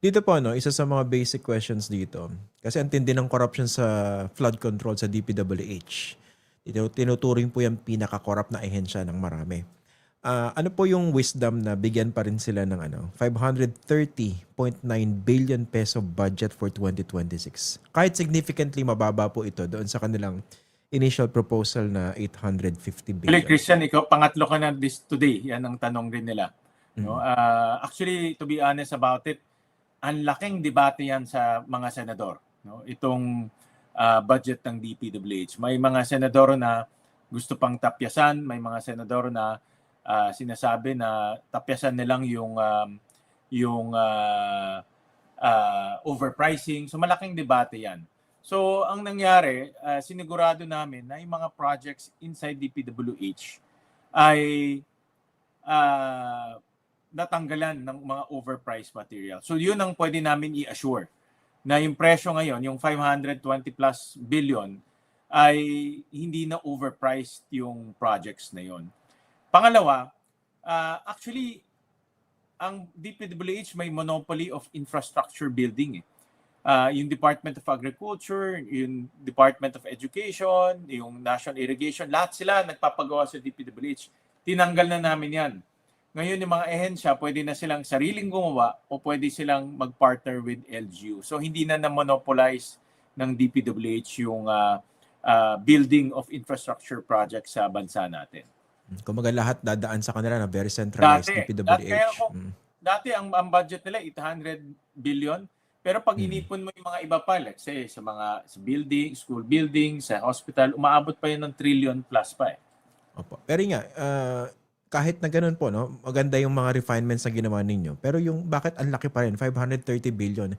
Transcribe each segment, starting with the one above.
Dito po, no, isa sa mga basic questions dito, kasi ang tindi ng corruption sa flood control sa DPWH. Dito, tinuturing po yung pinaka-corrupt na ahensya ng marami. Ano po yung wisdom na bigyan pa rin sila ng 530.9 billion peso budget for 2026? Kahit significantly mababa po ito doon sa kanilang initial proposal na 850 Actually, billion. Christian, ikaw, pangatlo ka na this today. Yan ang tanong rin nila. No? Actually, to be honest about it, ang laking debate yan sa mga senador. No? Itong budget ng DPWH. May mga senador na gusto pang tapyasan, may mga senador na sinasabi na tapyasan nilang yung overpricing. So malaking debate yan. So ang nangyari, sinigurado namin na yung mga projects inside DPWH ay natanggalan ng mga overpriced material. So yun ang pwede namin i-assure na yung presyo ngayon, yung 520 plus billion, ay hindi na overpriced yung projects na yun. Pangalawa, actually, ang DPWH may monopoly of infrastructure building. Yung Department of Agriculture, yung Department of Education, yung National Irrigation, lahat sila nagpapagawa sa DPWH. Tinanggal na namin yan. Ngayon yung mga ehensya, pwede na silang sariling gumawa o pwede silang mag-partner with LGU. So hindi na na-monopolize ng DPWH yung building of infrastructure projects sa bansa natin. Kumaga lahat dadaan sa kanila na very centralized DPWH. Dati ang budget nila 800 billion. Pero pag inipon mo yung mga iba pa, let's say sa building, school building, sa hospital, umaabot pa yun ng trillion plus pa eh. Opo. Pero nga, kahit na ganun po, no, maganda yung mga refinements na ginawa ninyo. Pero yung bakit ang laki pa rin, 530 billion,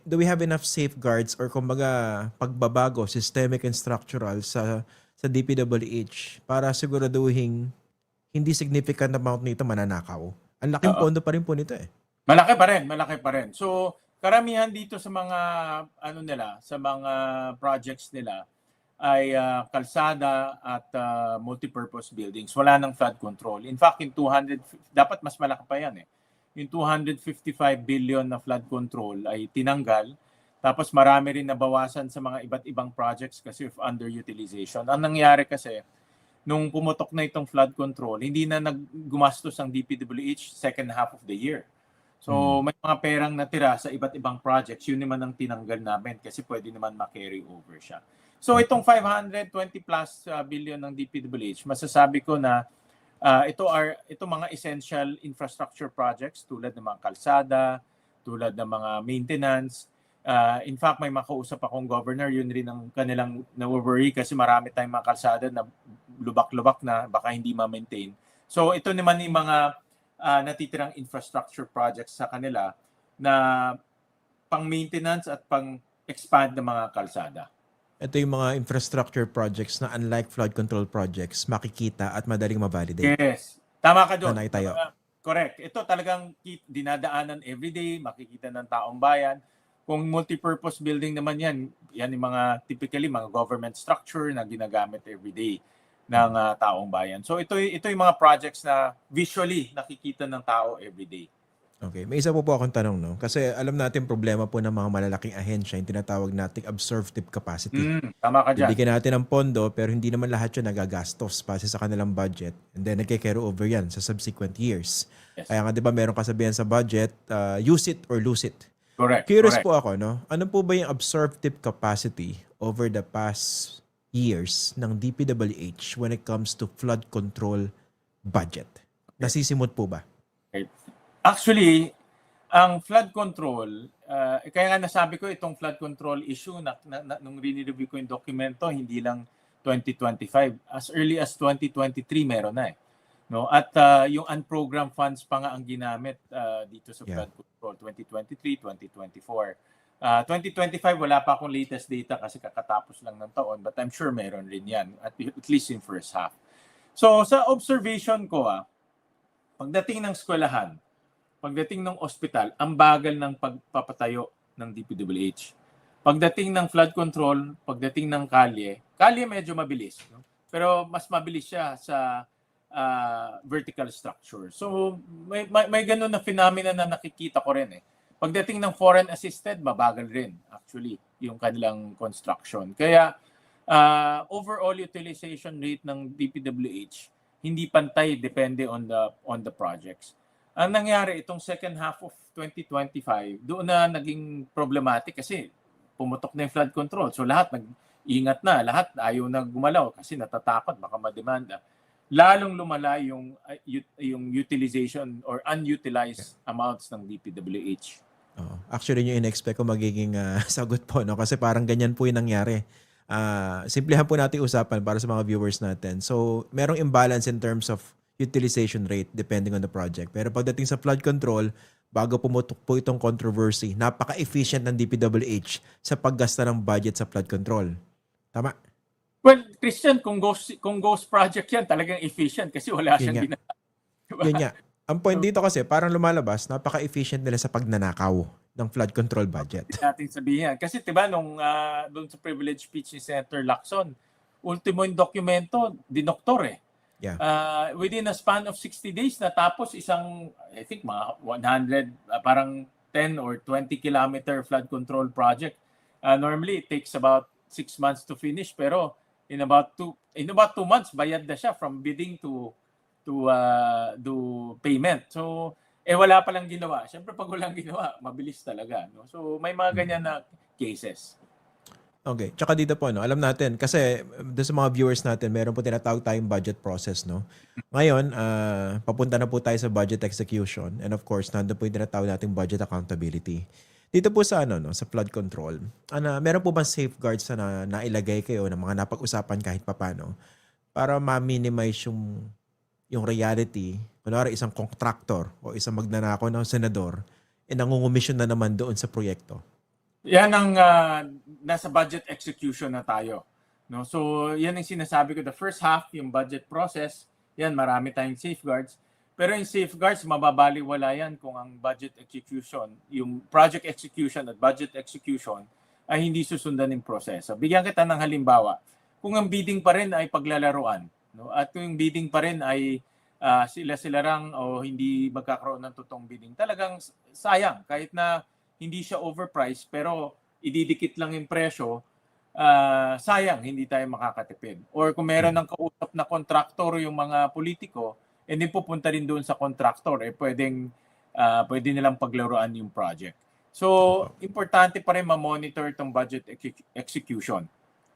do we have enough safeguards or kumbaga pagbabago, systemic and structural sa DPWH para siguraduhin hindi significant amount nito mananakaw? Ang laking pondo pa rin po nito eh. Malaki pa rin. So, karamihan dito sa mga sa mga projects nila ay kalsada at multipurpose buildings. Wala nang flood control. In fact, dapat mas malaki pa yan eh. Yung 255 billion na flood control ay tinanggal. Tapos marami rin nabawasan sa mga iba't ibang projects kasi of underutilization. Ang nangyari kasi, nung pumutok na itong flood control, hindi na naggumastos ang DPWH second half of the year. So may mga perang natira sa iba't ibang projects, yun naman ang tinanggal namin kasi pwede naman ma-carry over siya. So itong 520 plus billion ng DPWH, masasabi ko na ito mga essential infrastructure projects tulad ng mga kalsada, tulad ng mga maintenance. In fact, may makausap akong governor, yun rin ang kanilang na-worry kasi marami tayong mga kalsada na lubak-lubak na baka hindi ma-maintain. So ito naman yung mga natitirang infrastructure projects sa kanila na pang-maintenance at pang-expand ng mga kalsada. Ito yung mga infrastructure projects na unlike flood control projects, makikita at madaling ma-validate. Yes. Tama ka doon. Correct. Ito talagang dinadaanan everyday, makikita ng taong bayan. Kung multipurpose building naman yan yung mga typically mga government structure na ginagamit everyday ng taong bayan. So ito yung mga projects na visually nakikita ng tao everyday. Okay. May isa po akong tanong, no? Kasi alam natin problema po ng mga malalaking ahensya, yung tinatawag nating absorptive capacity. Tama ka dyan. Bibigyan natin ng pondo, pero hindi naman lahat yun nagagastos base sa kanilang budget. And then nagke-carry over yan sa subsequent years. Yes. Kaya nga, di ba, meron kasabihan sa budget, use it or lose it. Correct. Curious po ako, no? Ano po ba yung absorptive capacity over the past years ng DPWH when it comes to flood control budget? Nasisimot po ba? Okay. Actually, ang flood control, kaya nga nasabi ko itong flood control issue nung rinireview ko yung dokumento, hindi lang 2025. As early as 2023 meron na eh. No? At yung unprogrammed funds pa nga ang ginamit dito sa flood control, 2023, 2024. 2025, wala pa akong latest data kasi kakatapos lang ng taon, but I'm sure meron rin yan, at least in first half. So sa observation ko, pagdating ng eskwelahan, pagdating ng ospital, ang bagal ng pagpapatayo ng DPWH. Pagdating ng flood control, pagdating ng kalye medyo mabilis. No? Pero mas mabilis siya sa vertical structure. So may ganun na phenomena na nakikita ko rin eh. Pagdating ng foreign assisted, mabagal rin actually yung kanilang construction. Kaya overall utilization rate ng DPWH hindi pantay, depende on the projects. Ang nangyari itong second half of 2025, doon na naging problematic kasi pumutok na yung flood control. So lahat nag-ingat na, lahat ayaw na gumalaw kasi natatakot baka mademanda. Lalong lumala yung utilization or unutilized amounts ng DPWH. Actually, yung in-expect ko magiging sagot po, no? Kasi parang ganyan po yung nangyari. Simplihan po natin usapan para sa mga viewers natin. So, merong imbalance in terms of utilization rate depending on the project. Pero pagdating sa flood control, bago pumutok po itong controversy, napaka-efficient ng DPWH sa paggasta ng budget sa flood control. Tama? Well, Christian, kung ghost project yan, talagang efficient kasi wala Yun siyang nga. ginagawa. Diba? Yun nga. Ang point dito kasi, parang lumalabas, napaka-efficient nila sa pagnanakaw ng flood control budget. Natin sabihin yan. Kasi diba nung doon sa privilege speech ni Senator Lacson, ultimo yung dokumento, dinoktor eh. Yeah. Within a span of 60 days, natapos isang, I think, mga 100, parang 10 or 20 kilometer flood control project. Normally, it takes about 6 months to finish, pero in about 2 months, bayad na siya from bidding to payment. So, wala palang ginawa. Siyempre, pag walang ginawa, mabilis talaga. No? So, may mga ganyan na cases. Okay. Tsaka dito po, no, alam natin, kasi doon sa mga viewers natin, meron po tinatawag tayong budget process. No? Ngayon, papunta na po tayo sa budget execution. And of course, nandun po yung tinatawag nating budget accountability. Dito po sa, sa flood control, meron po bang safeguards na nailagay kayo ng mga napag-usapan kahit papano para ma-minimize yung reality, kunwari isang contractor o isang magnanakaw ng senador, nangungumisyon na naman doon sa proyekto? Yan ang nasa budget execution na tayo. No? So, yan ang sinasabi ko. The first half, yung budget process, yan, marami tayong safeguards. Pero yung safeguards, mababaliwala yan kung ang budget execution, yung project execution at budget execution ay hindi susundan ng proseso. Bigyan kita ng halimbawa. Kung ang bidding pa rin ay paglalaruan, no? At kung yung bidding pa rin ay sila lang o hindi magkakaroon ng totoong bidding, talagang sayang. Kahit na hindi siya overpriced, pero ididikit lang yung presyo, sayang, hindi tayo makakatipid. Or kung meron ng kausap na kontraktor yung mga politiko, hindi pupunta rin doon sa kontraktor, pwede nilang paglaruan yung project. So, importante pa rin ma-monitor itong budget execution.